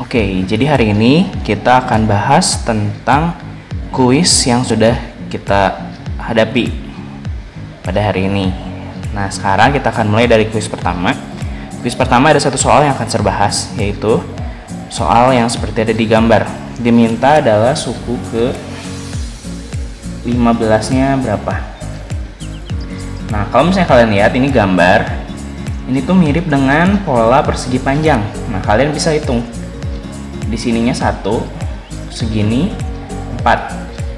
Oke, jadi hari ini kita akan bahas tentang kuis yang sudah kita hadapi pada hari ini. Nah, sekarang kita akan mulai dari kuis pertama. Kuis pertama ada satu soal yang akan saya bahas, yaitu soal yang seperti ada di gambar. Diminta adalah suku ke 15-nya berapa. Nah, kalau misalnya kalian lihat ini gambar, ini tuh mirip dengan pola persegi panjang. Nah, kalian bisa hitung. Di sininya 1, segini 4.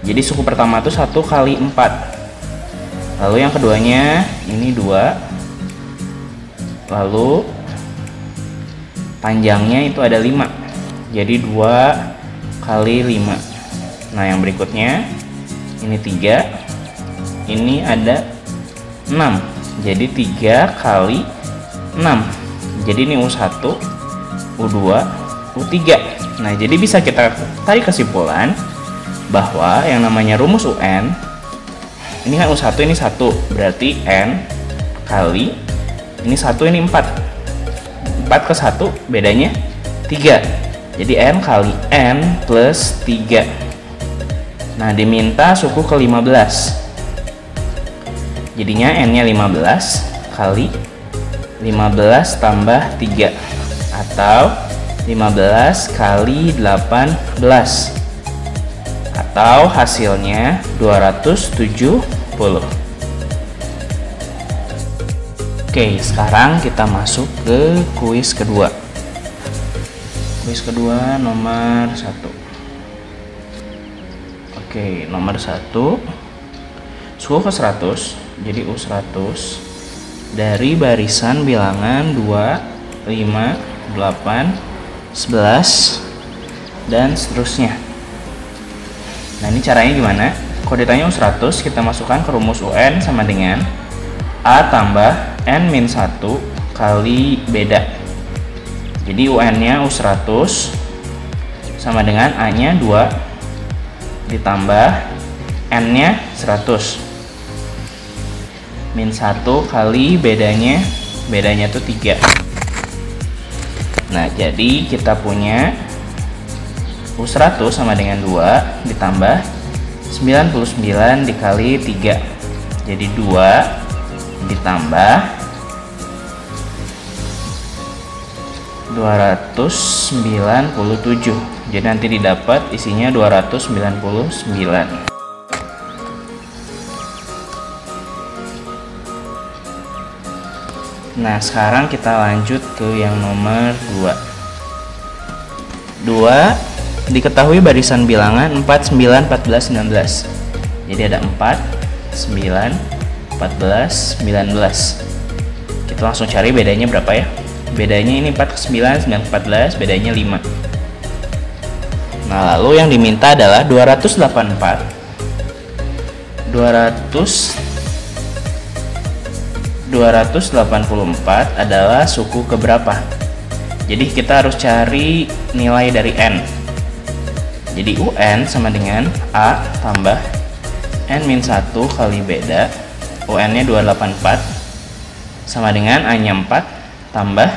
Jadi suku pertama itu 1 kali 4. Lalu yang keduanya ini 2. Lalu panjangnya itu ada 5. Jadi 2 kali 5. Nah, yang berikutnya ini 3. Ini ada 6. Jadi 3 kali 6. Jadi ini U1, U2, U3. Nah, jadi bisa kita tarik kesimpulan bahwa yang namanya rumus UN, ini kan U1 ini 1, berarti N kali ini 1 ini 4. 4 ke 1 bedanya 3. Jadi N kali N plus 3. Nah, diminta suku ke 15. Jadinya N-nya 15 kali 15 tambah 3, atau 15 kali 18, atau hasilnya 270. Oke, sekarang kita masuk ke kuis kedua. Kuis kedua nomor 1. Oke, nomor 1 suku ke 100. Jadi U100 dari barisan bilangan 2, 5, 8, 11 dan seterusnya. Nah, ini caranya gimana? Kalau ditanya U100, kita masukkan ke rumus UN sama dengan A tambah N-1 kali beda. Jadi UN-nya U100 sama dengan A-nya 2 ditambah N-nya 100 min 1 kali bedanya tuh 3. Nah, jadi kita punya U100 sama dengan 2 ditambah 99 dikali 3. Jadi 2 ditambah 297. Jadi nanti didapat isinya 299. Nah, sekarang kita lanjut ke yang nomor 2. 2 diketahui barisan bilangan 4, 9, 14, 19. Jadi ada 4, 9, 14, 19. Kita langsung cari bedanya berapa ya. Bedanya ini 4 ke 9, 9 ke 14, bedanya 5. Nah, lalu yang diminta adalah 284 adalah suku keberapa. Jadi kita harus cari nilai dari N. Jadi UN sama dengan A tambah N-1 kali beda. UN-nya 284 sama dengan A-nya 4 tambah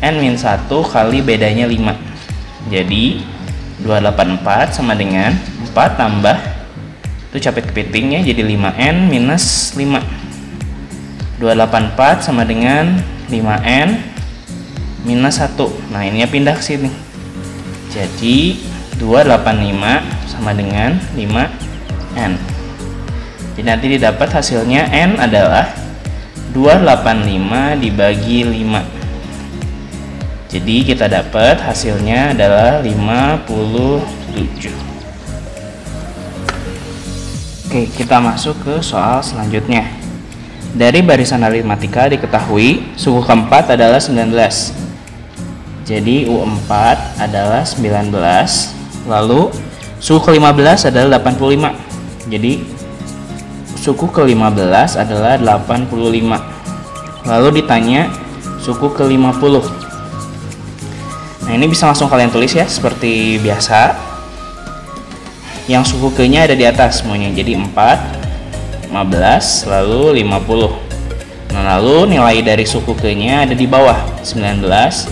N-1 kali bedanya 5. Jadi 284 sama dengan 4 tambah, itu capit kepitingnya jadi 5N minus 5. 284 sama dengan 5N minus 1. Nah, ininya pindah ke sini. Jadi 285 sama dengan 5N. Jadi nanti didapat hasilnya N adalah 285 dibagi 5. Jadi kita dapat hasilnya adalah 57. Oke, kita masuk ke soal selanjutnya. Dari barisan aritmatika diketahui suku keempat adalah 19. Jadi U4 adalah 19. Lalu suku ke-15 adalah 85. Jadi suku ke-15 adalah 85. Lalu ditanya suku ke-50. Nah, ini bisa langsung kalian tulis ya, seperti biasa. Yang suku ke-nya ada di atas semuanya. Jadi 4, 15, lalu 50. Nah, lalu nilai dari suku ke-nya ada di bawah, 19,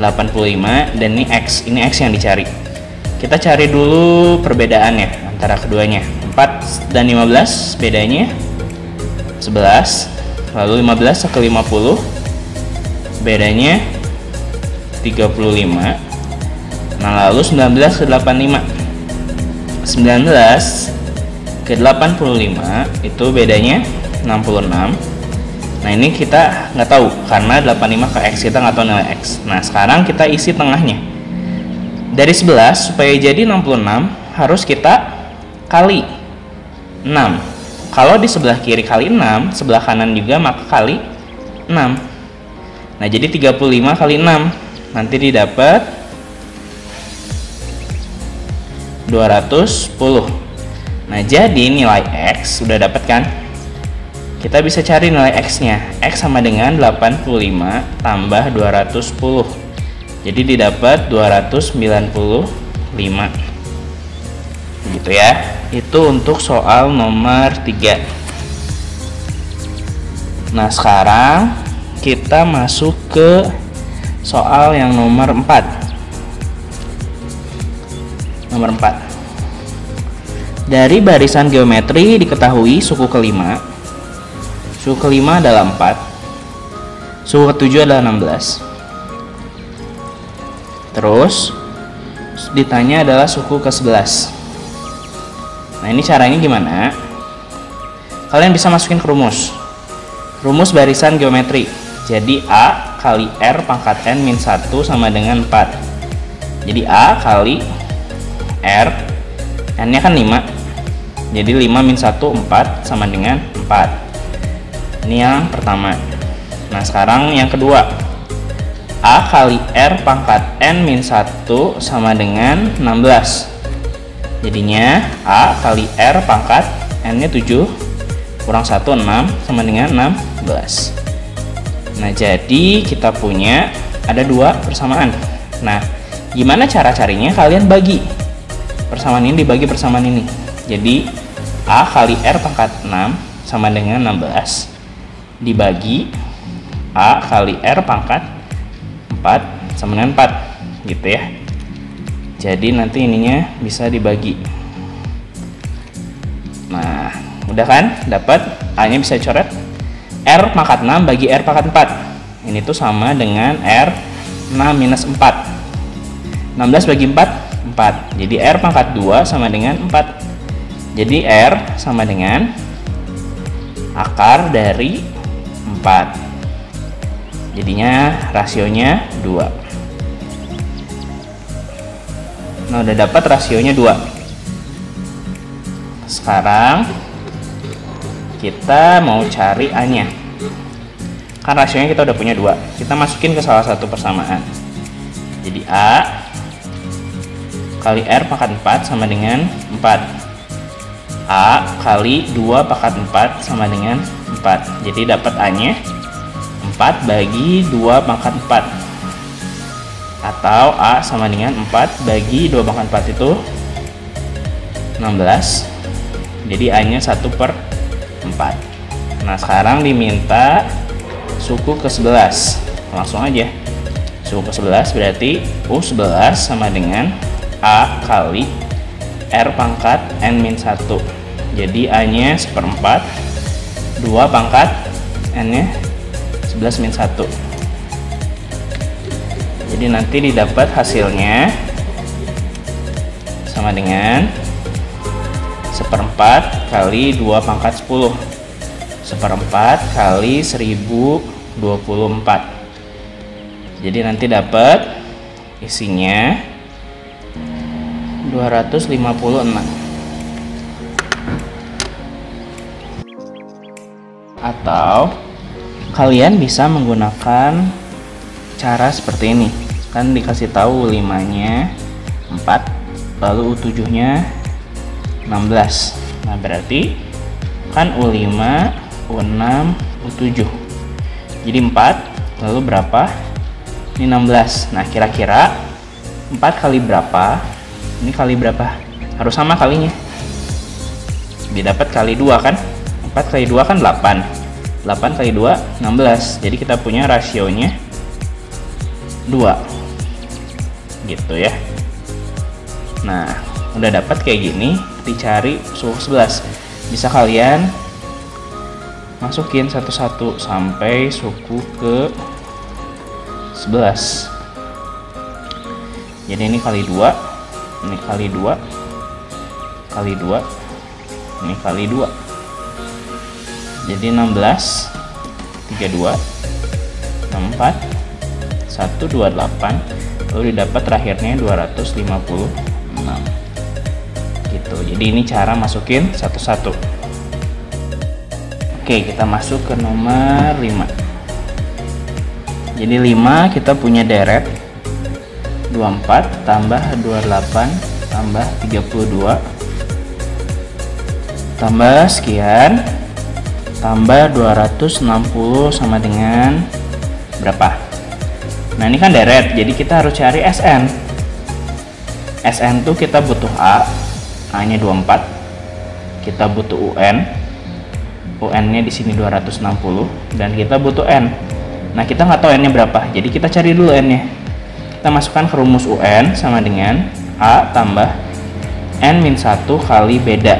85, dan ini X yang dicari. Kita cari dulu perbedaannya antara keduanya. 4 dan 15 bedanya 11, lalu 15 ke 50 bedanya 35. Nah, lalu 19 ke 85, 19 ke 85 itu bedanya 66. Nah, ini kita nggak tahu karena 85 ke X, kita nggak tahu nilai X. Nah, sekarang kita isi tengahnya. Dari 11 supaya jadi 66 harus kita kali 6. Kalau di sebelah kiri kali 6, sebelah kanan juga maka kali 6. Nah, jadi 35 kali 6 nanti didapat 210. Nah, jadi nilai X sudah dapat kan? Kita bisa cari nilai X-nya. X sama dengan 85 tambah 210. Jadi didapat 295. Gitu ya. Itu untuk soal nomor 3. Nah, sekarang kita masuk ke soal yang nomor 4. Nomor 4. Dari barisan geometri diketahui suku kelima adalah 4, suku ketujuh adalah 16. Terus ditanya adalah suku ke-11. Nah, ini caranya gimana? Kalian bisa masukin ke rumus barisan geometri. Jadi A kali R pangkat N min 1 sama dengan 4. Jadi A kali R, N nya kan 5, jadi 5 min 1 4 sama dengan 4. Ini yang pertama. Nah, sekarang yang kedua, A kali R pangkat N min 1 sama dengan 16. Jadinya A kali R pangkat N nya 7 kurang 1 6 sama dengan 16. Nah, jadi kita punya ada 2 persamaan. Nah, gimana cara carinya? Kalian bagi persamaan ini dibagi persamaan ini. Jadi A kali R pangkat 6 sama dengan 16 dibagi A kali R pangkat 4 sama dengan 4 gitu ya. Jadi nanti ininya bisa dibagi. Nah, udah kan? Dapat A nya bisa coret R pangkat 6 bagi R pangkat 4. Ini tuh sama dengan R 6 minus 4. 16 bagi 4 4. Jadi R pangkat 2 sama dengan 4. Jadi R sama dengan akar dari 4. Jadinya rasionya 2. Nah, udah dapat rasionya 2. Sekarang kita mau cari A-nya. Kan rasionya kita udah punya 2. Kita masukin ke salah satu persamaan. Jadi A kali R pangkat 4 sama dengan 4. A kali 2 pangkat 4 sama dengan 4. Jadi dapat A-nya 4 bagi 2 pangkat 4. Atau A sama dengan 4 bagi 2 pangkat 4 itu 16. Jadi A-nya 1/4. Nah, sekarang diminta suku ke-11. Langsung aja. Suku ke-11 berarti U11 sama dengan A kali R pangkat N min 1. Jadi A-nya 1/4, 2 pangkat N-nya 11 min 1. Jadi nanti didapat hasilnya sama dengan 1/4 kali 2 pangkat 10. 1/4 kali 1024. Jadi nanti dapat isinya 256. Atau kalian bisa menggunakan cara seperti ini. Kan dikasih tahu U5-nya 4, lalu U7-nya 16. Nah, berarti kan U5, U6, U7. Jadi 4, lalu berapa? Ini 16. Nah, kira-kira 4 kali berapa? Ini kali berapa? Harus sama kalinya. Didapat kali 2 kan? 4 kali 2 kan 8. 8 kali 2 16. Jadi kita punya rasionya 2. gitu ya. Nah, udah dapat kayak gini, dicari suku 11. Bisa kalian masukin satu-satu sampai suku ke 11. Jadi ini kali 2, ini kali 2, kali 2, ini kali 2. Jadi 16, 32, 64, 128, lalu didapat terakhirnya 256. Gitu. Jadi ini cara masukin satu-satu. Oke, kita masuk ke nomor 5. Jadi 5 kita punya deret 24 tambah 28 tambah 32 tambah sekian tambah 260 sama dengan berapa? Nah, ini kan deret, jadi kita harus cari SN. SN tuh kita butuh A-nya 24. Kita butuh UN. UN-nya di sini 260 dan kita butuh N. Nah, kita nggak tahu N-nya berapa, jadi kita cari dulu N-nya. Kita masukkan ke rumus UN sama dengan A tambah N-1 kali beda.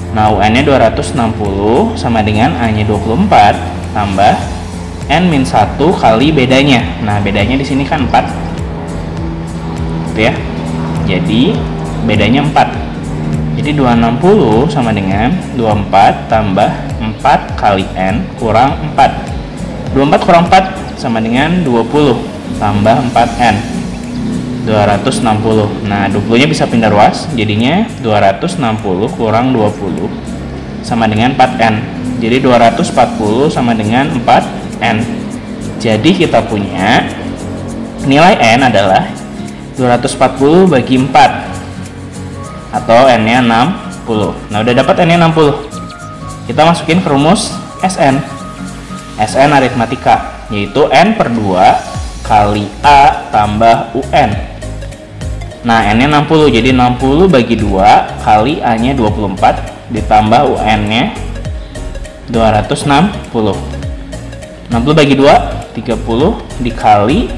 Nah, UN-nya 260 sama dengan A-nya 24 tambah N-1 kali bedanya. Nah, bedanya di sini kan 4. Gitu ya. Jadi, bedanya 4. Jadi 260 sama dengan 24 tambah 4 kali N kurang 4. 24 kurang 4 sama dengan 20 tambah 4N. 260. Nah, 20-nya bisa pindah ruas, jadinya 260 kurang 20 sama dengan 4N. Jadi 240 sama dengan 4N. Jadi kita punya nilai N adalah 240 bagi 4 atau N-nya 60. Nah, udah dapat N-nya 60. Kita masukin ke rumus SN. SN aritmatika, yaitu N per 2 kali A tambah UN. Nah, N-nya 60, jadi 60 bagi 2 kali A-nya 24 ditambah UN-nya 260. 60 bagi 2, 30 dikali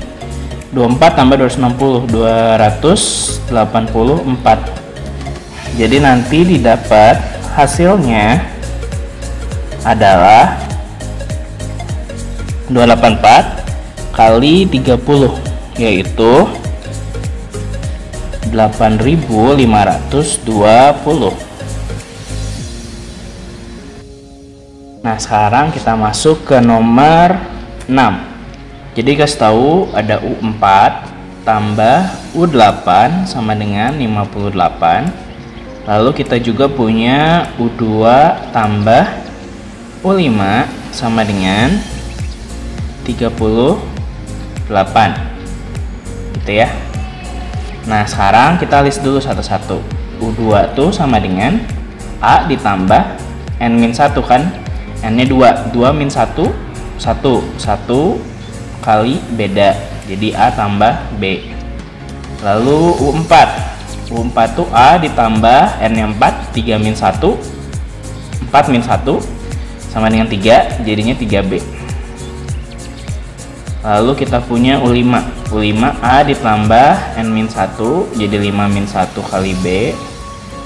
24 tambah 260, 284. Jadi nanti didapat hasilnya adalah 284 kali 30, yaitu 8.520. Nah, sekarang kita masuk ke nomor 6. Jadi kasih tahu ada U4 tambah U8 sama dengan 58. Lalu kita juga punya U2 tambah U5 sama dengan 38. Gitu ya. Nah, sekarang kita list dulu satu-satu. U2 tuh sama dengan A ditambah N-1 kan. N-nya 2. 2 min 1, 1. 1 kali beda. Jadi A tambah B. Lalu U4. U4 tuh A ditambah N-nya 4, 3 min 1, 4 min 1 sama dengan 3, jadinya 3B. Lalu kita punya U5. U5 A ditambah N min 1, jadi 5 min 1 kali B,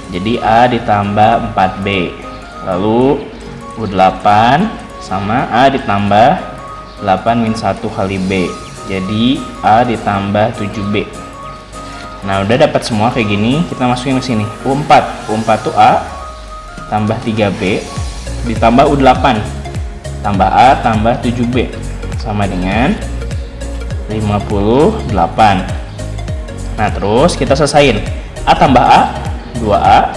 jadi A ditambah 4B. Lalu U8 sama A ditambah 8 min 1 kali B, jadi A ditambah 7B. Nah, udah dapat semua kayak gini, kita masukin ke sini. U4 tuh A tambah 3B ditambah U8 tambah A tambah 7B sama dengan 58. Nah, terus kita selesain. A tambah A 2A,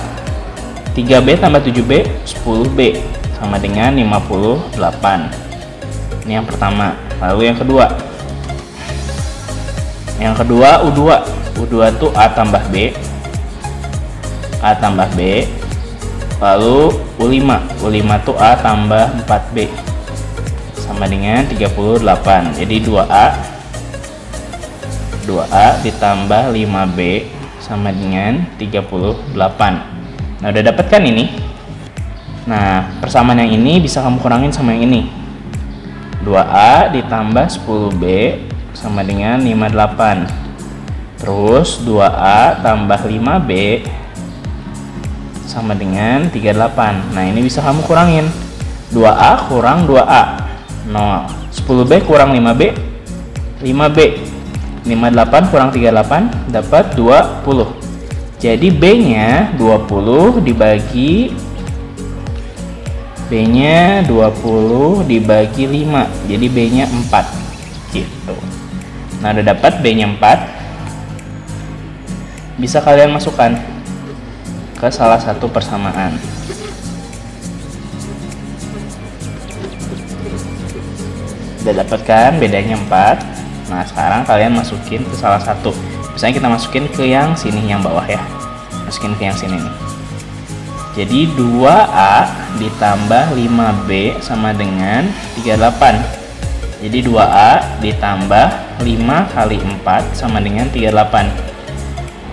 3B tambah 7B 10B sama dengan 58. Ini yang pertama. Lalu yang kedua. Yang kedua U2. U2 tuh A tambah B, A tambah B. Lalu U5. U5 tuh A tambah 4B sama dengan 38. Jadi 2A ditambah 5B sama dengan 38. Nah, udah dapet kan ini? Nah, persamaan yang ini bisa kamu kurangin sama yang ini. 2A ditambah 10B sama dengan 58. Terus 2A tambah 5B sama dengan 38. Nah, ini bisa kamu kurangin. 2A kurang 2A, 0. 10B kurang 5B, 5B. 58 kurang 38 dapat 20. Jadi B-nya 20 dibagi 5. Jadi B-nya 4 gitu. Nah, udah dapat B-nya 4. Bisa kalian masukkan ke salah satu persamaan. Udah dapatkan bedanya 4. Nah, sekarang kalian masukin ke salah satu. Misalnya kita masukin ke yang sini, yang bawah ya. Masukin ke yang sini nih. Jadi 2A ditambah 5B sama dengan 38. Jadi 2A ditambah 5 kali 4 sama dengan 38.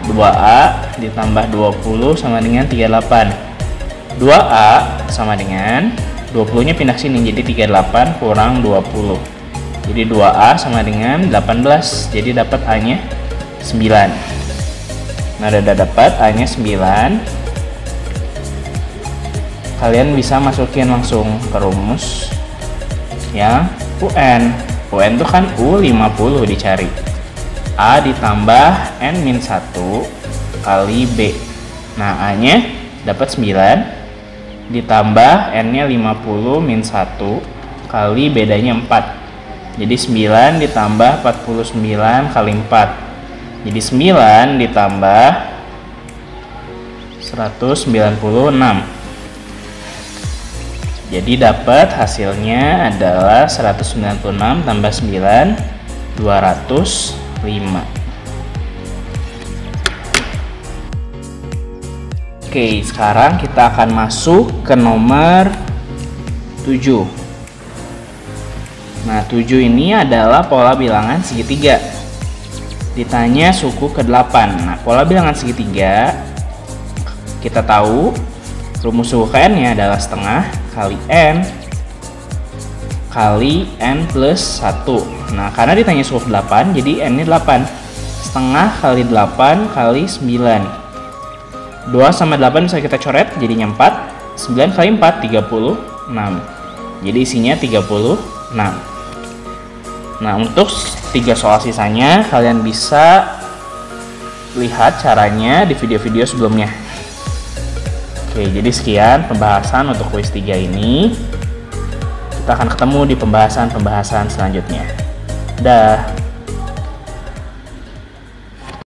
2A ditambah 20 sama dengan 38. 2A sama dengan 20 nya pindah sini, jadi 38 kurang 20. Jadi 2A sama dengan 18. Jadi dapat A nya 9. Nah, udah dapat A nya 9. Kalian bisa masukin langsung ke rumus yang UN. UN itu kan U50 dicari. A ditambah N-1 kali B. Nah, A-nya dapat 9 ditambah N-nya 50 min 1 kali bedanya 4. Jadi 9 ditambah 49 kali 4. Jadi 9 ditambah 196. Jadi dapat hasilnya adalah 196 tambah 9, 205. Oke, sekarang kita akan masuk ke nomor 7. Nah, 7 ini adalah pola bilangan segitiga. Ditanya suku ke-8. Nah, pola bilangan segitiga kita tahu rumus suku ke n-nya adalah setengah kali n kali n plus 1. Nah, karena ditanya suku 8, jadi n-nya 8. Setengah kali 8 kali 9. 2 sama 8 bisa kita coret, jadinya 4. 9 kali 4, 36. Jadi isinya 36. Nah, untuk 3 soal sisanya, kalian bisa lihat caranya di video-video sebelumnya. Oke, jadi sekian pembahasan untuk kuis 3 ini. Kita akan ketemu di pembahasan-pembahasan selanjutnya. Dah.